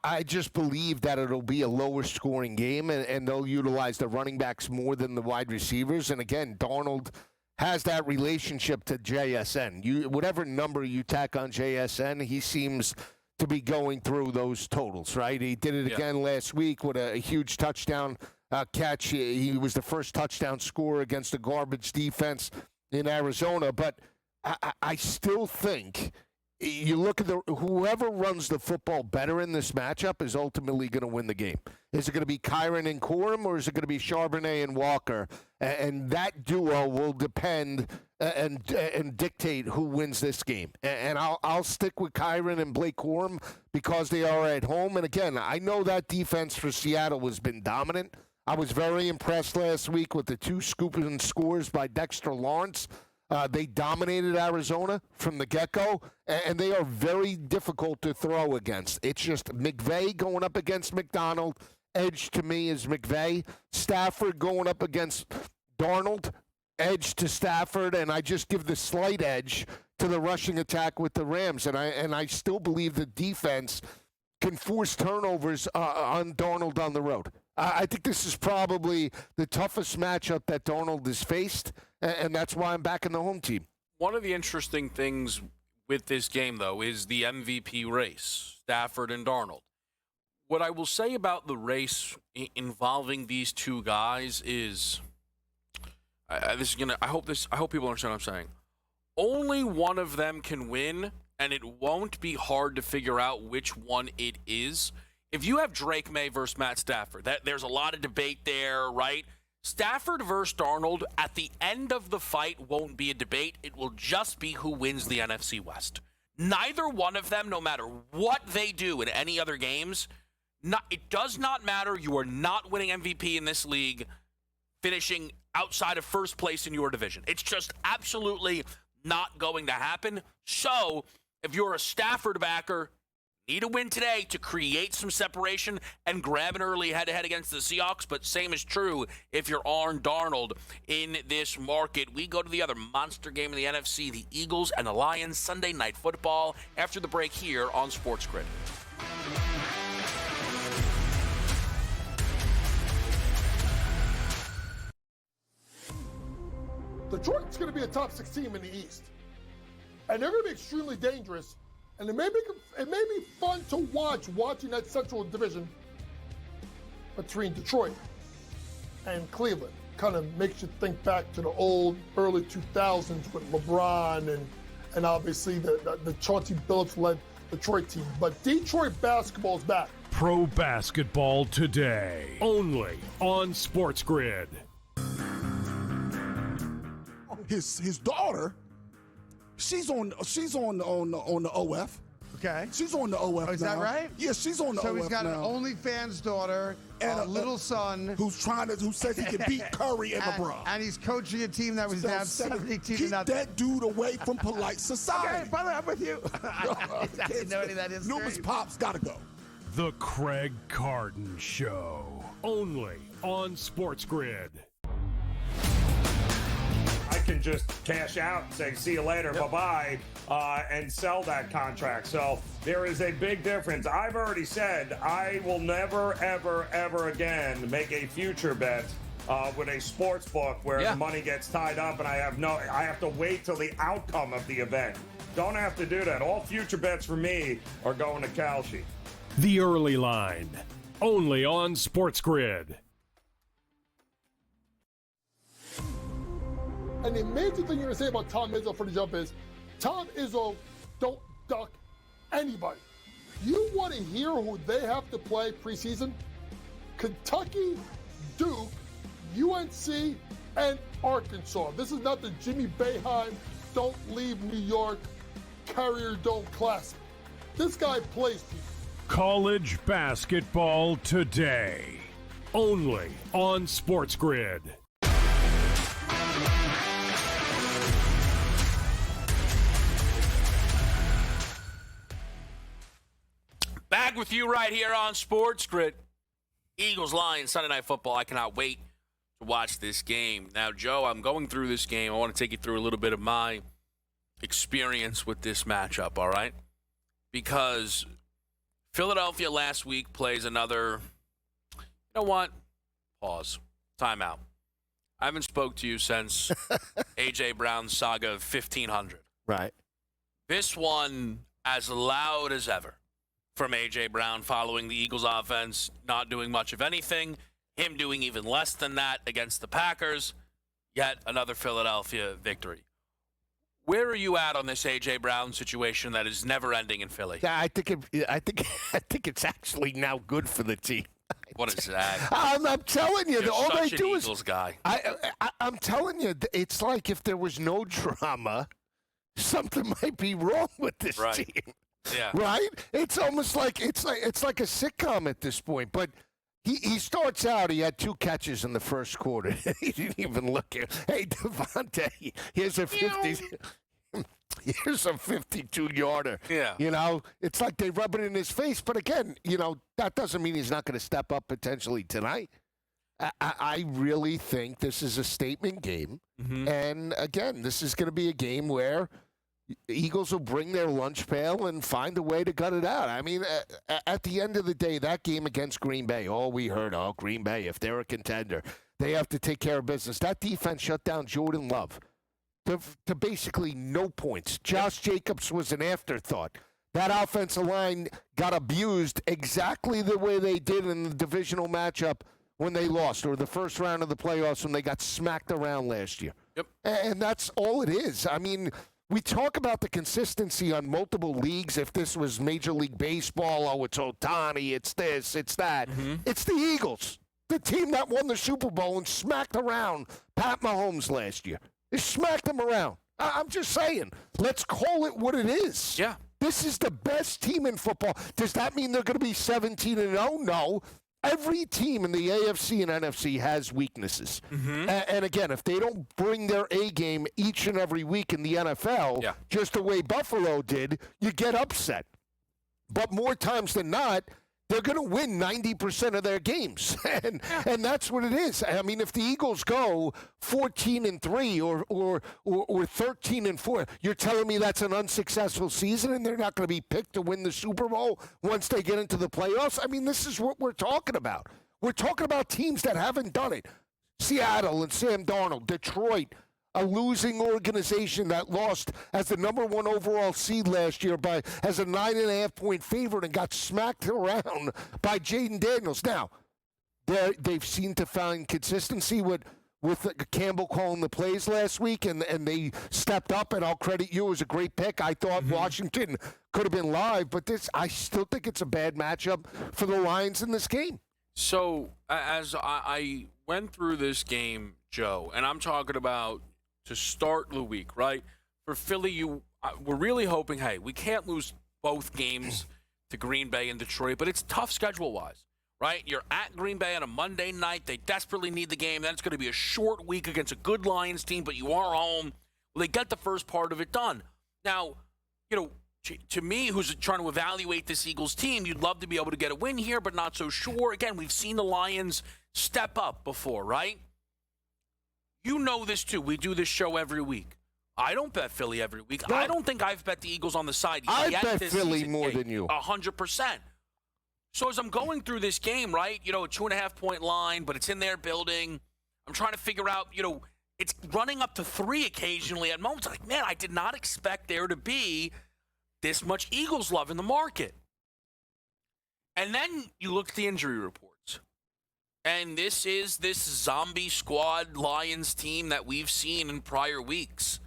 I just believe that it'll be a lower scoring game, and they'll utilize the running backs more than the wide receivers. And again, Darnold has that relationship to JSN. Whatever number you tack on JSN, he seems to be going through those totals, right? He did it again last week with a huge touchdown catch. He was the first touchdown scorer against a garbage defense in Arizona. But I still think you look at whoever runs the football better in this matchup is ultimately going to win the game. Is it going to be Kyren and Corum, or is it going to be Charbonnet and Walker? And that duo will depend and dictate who wins this game. And I'll stick with Kyren and Blake Corum because they are at home. And again, I know that defense for Seattle has been dominant. I was very impressed last week with the 2 scooping scores by Dexter Lawrence. They dominated Arizona from the get-go, and they are very difficult to throw against. It's just McVay going up against McDonald. Edge to me is McVay. Stafford going up against Darnold. Edge to Stafford, and I just give the slight edge to the rushing attack with the Rams. And I still believe the defense can force turnovers on Darnold on the road. I think this is probably the toughest matchup that Darnold has faced, and that's why I'm backing the home team. One of the interesting things with this game, though, is the MVP race, Stafford and Darnold. What I will say about the race involving these two guys is, I hope people understand what I'm saying. Only one of them can win, and it won't be hard to figure out which one it is. If you have Drake May versus Matt Stafford, there's a lot of debate there, right? Stafford versus Darnold, at the end of the fight, won't be a debate. It will just be who wins the NFC West. Neither one of them, no matter what they do in any other games, it does not matter. You are not winning MVP in this league, finishing outside of first place in your division. It's just absolutely not going to happen. So if you're a Stafford backer, Need a win today to create some separation and grab an early head-to-head against the Seahawks, but same is true if you're Aaron Darnold in this market. We go to the other monster game in the NFC, the Eagles and the Lions, Sunday Night Football, after the break here on SportsGrid. Detroit's going to be a top 6 team in the East. And they're going to be extremely dangerous. And it may be fun to watching that Central Division between Detroit and Cleveland. Kind of makes you think back to the old early 2000s with LeBron and obviously the Chauncey Billups-led Detroit team. But Detroit basketball's back. Pro basketball today, only on SportsGrid. His daughter, she's on the OF. Okay. She's on the OF. Oh, is that right? Yeah, she's on the OF. So he's got now. an OnlyFans daughter and a little son who says he can beat Curry and LeBron. And he's coaching a team that was down 17 to Keep nothing. that dude away from polite society. Okay, by the way, I'm with you. I didn't know any of that is Numa's great. pops gotta go. The Craig Carton Show, only on SportsGrid. I can just cash out and say, see you later, bye-bye, and sell that contract. So there is a big difference. I've already said I will never, ever, ever again make a future bet with a sports book where the money gets tied up and I have to wait till the outcome of the event. Don't have to do that. All future bets for me are going to Kalshi. The Early Line, only on SportsGrid. And the amazing thing you're going to say about Tom Izzo for the jump is, Tom Izzo don't duck anybody. You want to hear who they have to play preseason? Kentucky, Duke, UNC, and Arkansas. This is not the Jimmy Boeheim Don't Leave New York Carrier Dome Classic. This guy plays people. College basketball today, only on SportsGrid. Back with you right here on SportsGrid. Eagles, Lions, Sunday Night Football. I cannot wait to watch this game. Now, Joe, I'm going through this game. I want to take you through a little bit of my experience with this matchup, all right? Because Philadelphia last week plays another, you know what? Pause. Timeout. I haven't spoke to you since A.J. Brown's saga of 1500. Right. This one as loud as ever from A.J. Brown following the Eagles offense, not doing much of anything, him doing even less than that against the Packers, yet another Philadelphia victory. Where are you at on this A.J. Brown situation that is never ending in Philly? Yeah, I think it's actually now good for the team. What is that? I'm telling you, You're all they such an do Eagles is guy. I'm telling you, it's like if there was no drama, something might be wrong with this team. Yeah. Right? It's almost like it's like a sitcom at this point. But he starts out. He had 2 catches in the first quarter. He didn't even look at. Hey, Devontae, here's a 50. Here's a 52-yarder. Yeah. You know, it's like they rub it in his face. But again, you know, that doesn't mean he's not going to step up potentially tonight. I really think this is a statement game. Mm-hmm. And again, this is going to be a game where Eagles will bring their lunch pail and find a way to gut it out. I mean, at the end of the day, that game against Green Bay, all we heard, Green Bay, if they're a contender, they have to take care of business. That defense shut down Jordan Love to basically no points. Josh Jacobs was an afterthought. That offensive line got abused exactly the way they did in the divisional matchup when they lost, or the first round of the playoffs when they got smacked around last year. Yep. And that's all it is. I mean, we talk about the consistency on multiple leagues. If this was Major League Baseball, it's Ohtani, it's this, it's that. Mm-hmm. It's the Eagles, the team that won the Super Bowl and smacked around Pat Mahomes last year. They smacked him around. I'm just saying, let's call it what it is. Yeah. This is the best team in football. Does that mean they're going to be 17-0? No. Every team in the AFC and NFC has weaknesses. Mm-hmm. And again, if they don't bring their A game each and every week in the NFL, just the way Buffalo did, you get upset. but more times than not, they're going to win 90% of their games, and that's what it is. I mean, if the Eagles go 14-3 or 13-4, you're telling me that's an unsuccessful season, and they're not going to be picked to win the Super Bowl once they get into the playoffs? I mean, this is what we're talking about. We're talking about teams that haven't done it. Seattle and Sam Darnold, Detroit, a losing organization that lost as the number 1 overall seed last year as a 9.5-point favorite and got smacked around by Jaden Daniels. Now, they've seemed to find consistency with Campbell calling the plays last week, and they stepped up, and I'll credit you. It was a great pick. I thought Washington could have been live, but I still think it's a bad matchup for the Lions in this game. So, as I went through this game, Joe, and I'm talking about to start the week, right? For Philly, we're really hoping, hey, we can't lose both games to Green Bay and Detroit, but it's tough schedule-wise, right? You're at Green Bay on a Monday night. They desperately need the game. Then it's going to be a short week against a good Lions team, but you are home. Well, they get the first part of it done. Now, to me, who's trying to evaluate this Eagles team, you'd love to be able to get a win here, but not so sure. Again, we've seen the Lions step up before, right? You know this, too. We do this show every week. I don't bet Philly every week. No. I don't think I've bet the Eagles on the side I yet bet this Philly season. more than you. 100%. So as I'm going through this game, right, a 2.5-point line, but it's in their building. I'm trying to figure out, it's running up to 3 occasionally at moments. I'm like, man, I did not expect there to be this much Eagles love in the market. And then you look at the injury reports. And this is this zombie squad Lions team that we've seen in prior weeks.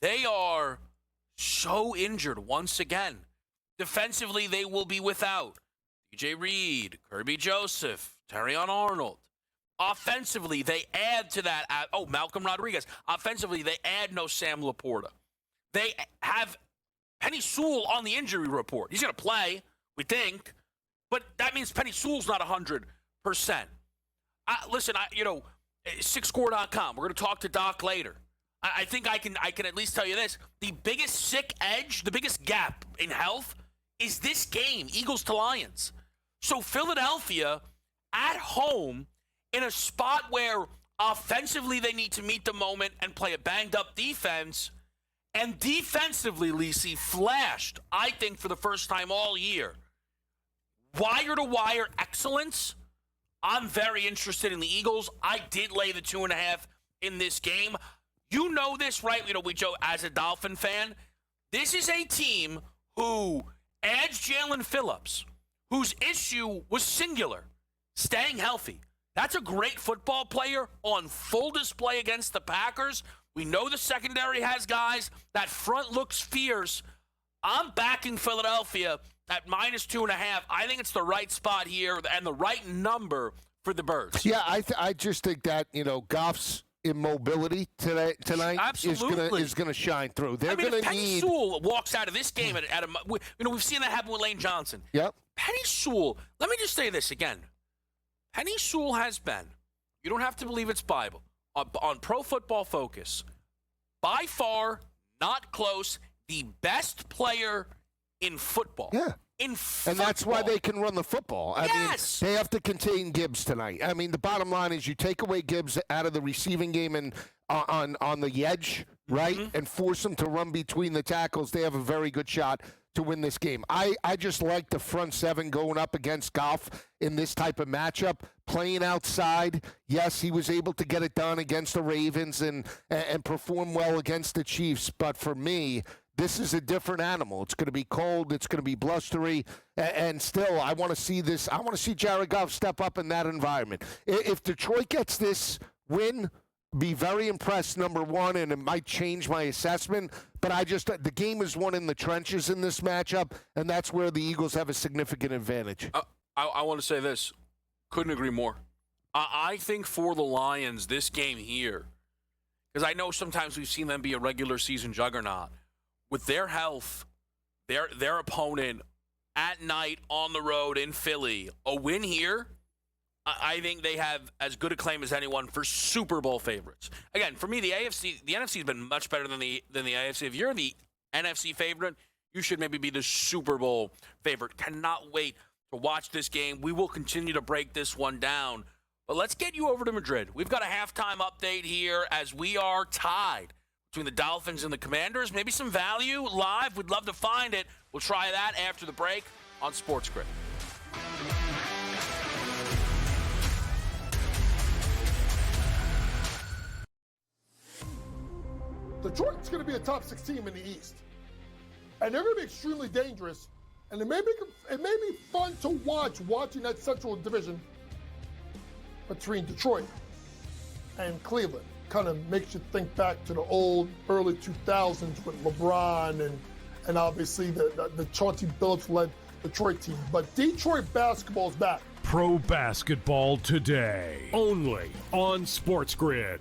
They are so injured once again. Defensively, they will be without DJ Reed, Kirby Joseph, Terrion Arnold. Offensively, they add to that. Malcolm Rodriguez. Offensively, they add no Sam Laporta. They have Penny Sewell on the injury report. He's going to play, we think, but that means Penny Sewell's not 100%. Listen, 6score.com. We're going to talk to Doc later. I think I can at least tell you this. The biggest sick edge, the biggest gap in health is this game, Eagles to Lions. So Philadelphia at home in a spot where offensively they need to meet the moment and play a banged-up defense, and defensively, Lisi, flashed, I think, for the first time all year. Wire-to-wire excellence. I'm very interested in the Eagles. I did lay the 2.5 in this game. You know this, right? Joe, as a Dolphin fan, this is a team who adds Jalen Phillips, whose issue was singular, staying healthy. That's a great football player on full display against the Packers. We know the secondary has guys. That front looks fierce. I'm backing Philadelphia at -2.5. I think it's the right spot here and the right number for the Birds. Yeah, I just think that, Goff's immobility tonight is going to shine through. They're going to need. Penny Sewell walks out of this game we've seen that happen with Lane Johnson. Yep. Penny Sewell, let me just say this again. Penny Sewell has been, you don't have to believe it's Bible, on Pro Football Focus, by far, not close, the best player in football. Yeah. In football. And that's why they can run the football. I mean, they have to contain Gibbs tonight. I mean, the bottom line is you take away Gibbs out of the receiving game and on the edge, right, and force him to run between the tackles. They have a very good shot to win this game. I just like the front seven going up against Goff in this type of matchup, playing outside. Yes, he was able to get it done against the Ravens and perform well against the Chiefs, but for me, this is a different animal. It's going to be cold. It's going to be blustery. And still, I want to see this. I want to see Jared Goff step up in that environment. If Detroit gets this win, be very impressed, number one, and it might change my assessment. But the game is won in the trenches in this matchup, and that's where the Eagles have a significant advantage. I want to say this. Couldn't agree more. I think for the Lions, this game here, because I know sometimes we've seen them be a regular season juggernaut, with their health, their opponent at night on the road in Philly, a win here, I think they have as good a claim as anyone for Super Bowl favorites. Again, for me, the NFC has been much better than the AFC. If you're the NFC favorite, you should maybe be the Super Bowl favorite. Cannot wait to watch this game. We will continue to break this one down. But let's get you over to Madrid. We've got a halftime update here as we are tied between the Dolphins and the Commanders. Maybe some value live. We'd love to find it. We'll try that after the break on SportsGrid. Detroit's going to be a top 6 team in the East. And they're going to be extremely dangerous. And it may be fun to watching that Central Division between Detroit and Cleveland. Kind of makes you think back to the old early 2000s with LeBron and obviously the Chauncey Billups-led Detroit team. But Detroit basketball is back. Pro basketball today, only on SportsGrid.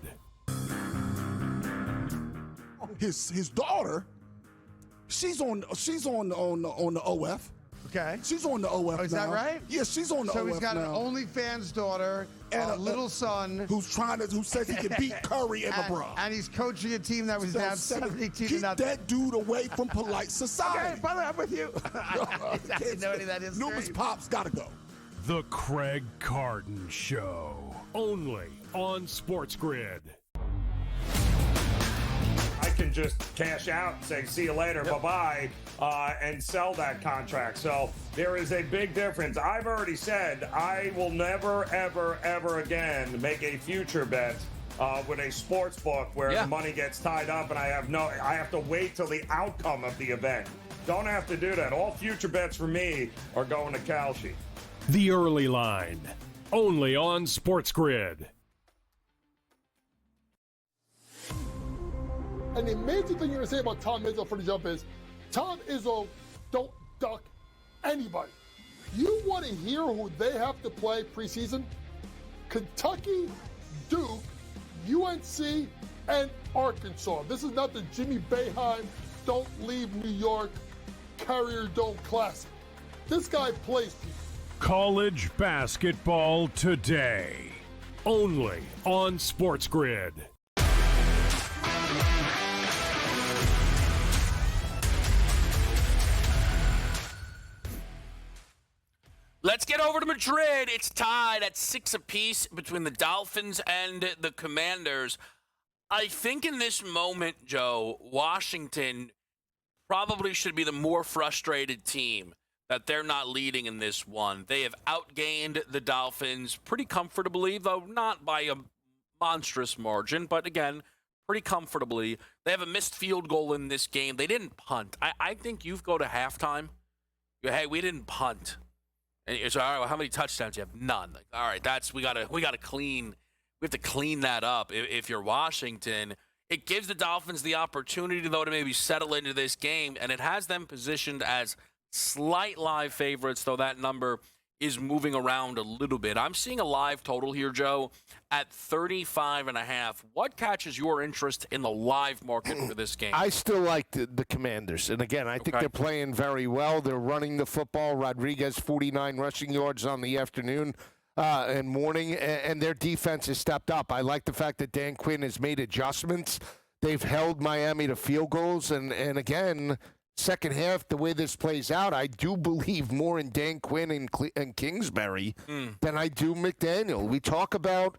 His daughter, she's on the OF. Okay. She's on the OF Oh, is now. that right? Yeah, she's on the OF So he's got now. an OnlyFans daughter and a little son. who says he can beat Curry and LeBron. And he's coaching a team that was down 72 to Keep nothing. that dude away from polite society. Okay, by the way, I'm with you. I didn't know any of that is Numerous great. pops gotta go. The Craig Carton Show, only on SportsGrid. I can just cash out and say, see you later, bye-bye, and sell that contract. So there is a big difference. I've already said I will never, ever, ever again make a future bet with a sports book where the money gets tied up and I have to wait till the outcome of the event. Don't have to do that. All future bets for me are going to Kalshi. The Early Line, only on SportsGrid. And the amazing thing you're going to say about Tom Izzo for the jump is, Tom Izzo don't duck anybody. You want to hear who they have to play preseason? Kentucky, Duke, UNC, and Arkansas. This is not the Jimmy Boeheim Don't Leave New York Carrier Dome Classic. This guy plays people. College basketball today, only on SportsGrid. Let's get over to Madrid. It's tied at 6 apiece between the Dolphins and the Commanders. I think in this moment, Joe, Washington probably should be the more frustrated team that they're not leading in this one. They have outgained the Dolphins pretty comfortably, though not by a monstrous margin, but again, pretty comfortably. They have a missed field goal in this game. They didn't punt. I think you go to halftime. Hey, we didn't punt. And it's all right. Well, how many touchdowns do you have? None. Like, all right, we gotta clean. We have to clean that up. If you're Washington, it gives the Dolphins the opportunity though to maybe settle into this game, and it has them positioned as slight live favorites. Though that number is moving around a little bit. I'm seeing a live total here, Joe, at 35.5. What catches your interest in the live market for this game? I still like the Commanders. And again, I think they're playing very well. They're running the football. Rodriguez, 49 rushing yards on the afternoon and morning. And their defense has stepped up. I like the fact that Dan Quinn has made adjustments. They've held Miami to field goals. And again, second half, the way this plays out, I do believe more in Dan Quinn and Kingsbury than I do McDaniel. We talk about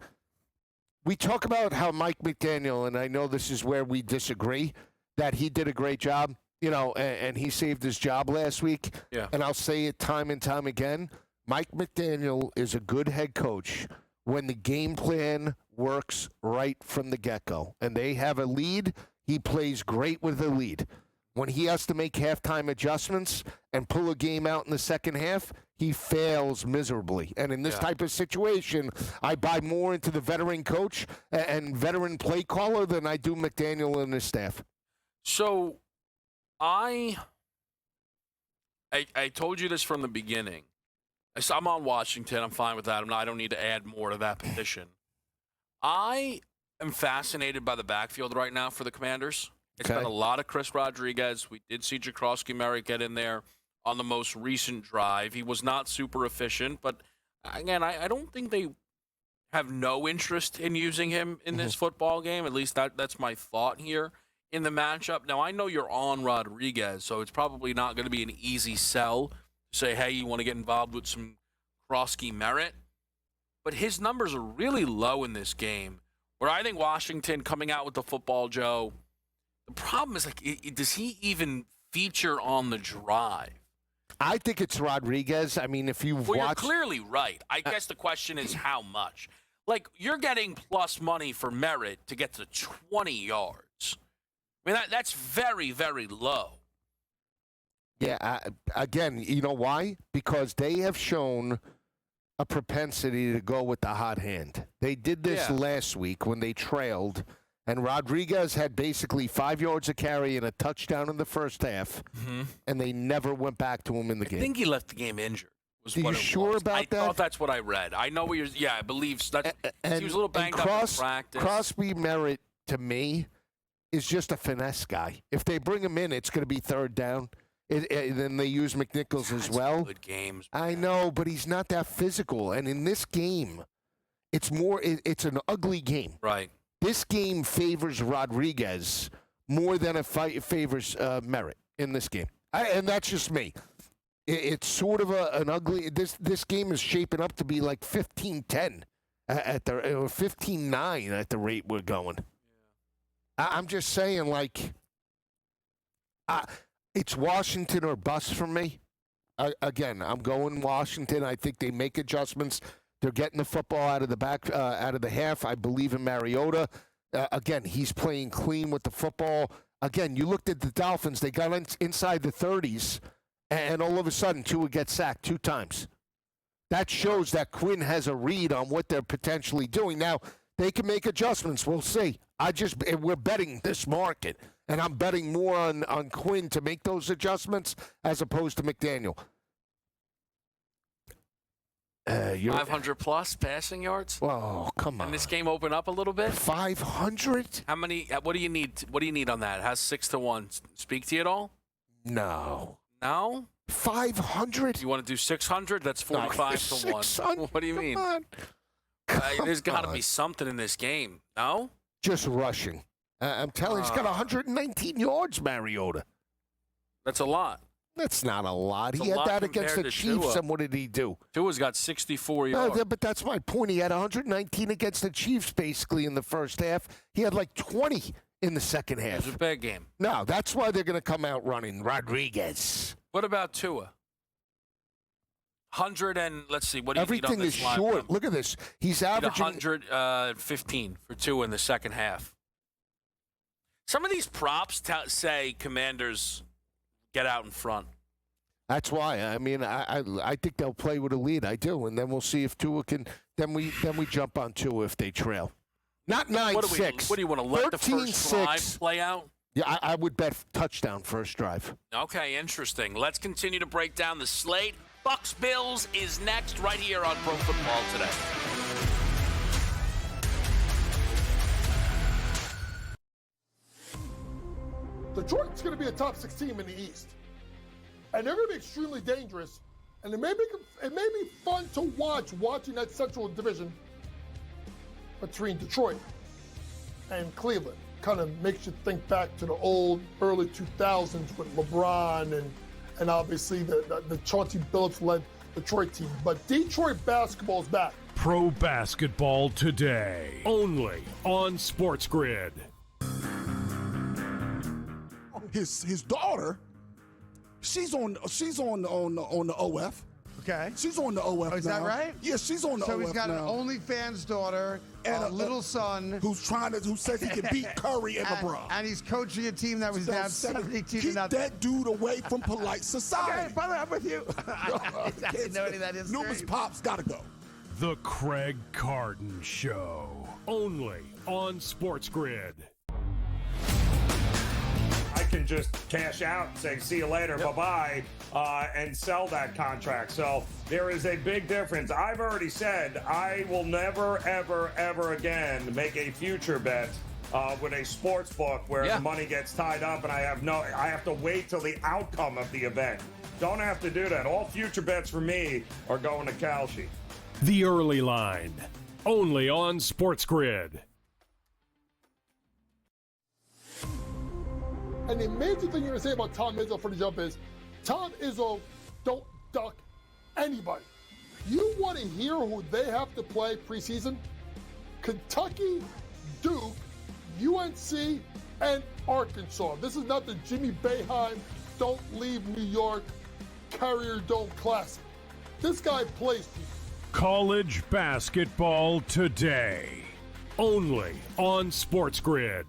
how Mike McDaniel, and I know this is where we disagree, that he did a great job, and he saved his job last week. Yeah. And I'll say it time and time again, Mike McDaniel is a good head coach when the game plan works right from the get-go. And they have a lead, he plays great with the lead. When he has to make halftime adjustments and pull a game out in the second half, he fails miserably. And in this type of situation, I buy more into the veteran coach and veteran play caller than I do McDaniel and his staff. So I told you this from the beginning. I'm on Washington. I'm fine with that. I don't need to add more to that position. I am fascinated by the backfield right now for the Commanders. It's been a lot of Chris Rodriguez. We did see Jakrowski-Merritt get in there on the most recent drive. He was not super efficient, but again, I don't think they have no interest in using him in this football game. At least that's my thought here. in the matchup. Now, I know you're on Rodriguez, so it's probably not going to be an easy sell to say, hey, you want to get involved with some Krosky merit. But his numbers are really low in this game, where I think Washington coming out with the football, Joe, the problem is, like, does he even feature on the drive? I think it's Rodriguez. I mean, if you've Well, watched... you're clearly right. I guess the question is how much. Like, you're getting plus money for merit to get to 20 yards. I mean, that's very, very low. Yeah, again, you know why? Because they have shown a propensity to go with the hot hand. They did this last week when they trailed, and Rodriguez had basically 5 yards of carry and a touchdown in the first half, and they never went back to him in the game. I think he left the game injured. Are you sure about that? I thought that's what I read. I know what you're. Yeah, I believe that. He was a little banged up in practice. Crosby Merritt, to me, is just a finesse guy. If they bring him in, it's going to be third down. Then they use McNichols as well. Good games. I know, but he's not that physical. And in this game, it's more. It's an ugly game. Right. This game favors Rodriguez more than it favors Merritt in this game. And that's just me. It's sort of an ugly. This game is shaping up to be like 15-10 at the 15-9 at the rate we're going. I'm just saying, like, it's Washington or bust for me. Again, I'm going Washington. I think they make adjustments. They're getting the football out of the back, out of the half. I believe in Mariota. Again, he's playing clean with the football. Again, you looked at the Dolphins. They got inside the 30s. And all of a sudden, Tua gets sacked 2 times. That shows that Quinn has a read on what they're potentially doing. Now, they can make adjustments. We'll see. We're betting this market, and I'm betting more on Quinn to make those adjustments as opposed to McDaniel. 500 plus passing yards. Oh, come on! Can this game open up a little bit? 500? How many? What do you need? What do you need on that? Has 6-1 speak to you at all? No. No? 500? You want to do 600? That's 45-1. What do you mean? There's got to be something in this game. No? Just rushing. I'm telling you, he's got 119 yards, Mariota. That's a lot. That's not a lot. That's he had that against the Chiefs, Tua. and what did he do? Tua's got 64 yards. No, but that's my point. He had 119 against the Chiefs, basically, in the first half. He had like 20 in the second half. It was a bad game. No, that's why they're going to come out running. Rodriguez. What about Tua? 100 and, let's see, what do you need on Everything this is line? short. Look at this. He's averaging 115 for Tua in the second half. Some of these props say Commanders get out in front. That's why. I mean, I think they'll play with a lead. I do, and then we'll see if Tua can. Then we jump on Tua if they trail. Not 9-6. What do you want to let the first drive play out? Yeah, I would bet touchdown first drive. Okay, interesting. Let's continue to break down the slate. Bucks Bills is next right here on Pro Football Today. Detroit's going to be a top 6 team in the East. And they're going to be extremely dangerous. And it may be fun to watching that Central Division between Detroit and Cleveland. Kind of makes you think back to the old early 2000s with LeBron and obviously the Chauncey Billups-led Detroit team. But Detroit basketball's back. Pro Basketball Today, only on SportsGrid. His daughter, she's on the OF. Okay. She's on the OF Oh, is now. that right? Yeah, she's on the OF now. So he's got an OnlyFans daughter and a little son who says he can beat Curry and LeBron. And he's coaching a team that was down 72 to nothing. Keep that dude away from polite society. Okay, by the way, I'm with you. I didn't know any of that is. Numerous pops gotta go. The Craig Carton Show, only on SportsGrid. I can just cash out and say, see you later, bye-bye, and sell that contract. So there is a big difference. I've already said I will never, ever, ever again make a future bet with a sports book where the money gets tied up and I have to wait till the outcome of the event. Don't have to do that. All future bets for me are going to Kalshi. The Early Line, only on SportsGrid. And the amazing thing you're going to say about Tom Izzo for the jump is, Tom Izzo don't duck anybody. You want to hear who they have to play preseason? Kentucky, Duke, UNC, and Arkansas. This is not the Jimmy Boeheim Don't Leave New York Carrier Dome Classic. This guy plays people. College basketball today. Only on SportsGrid.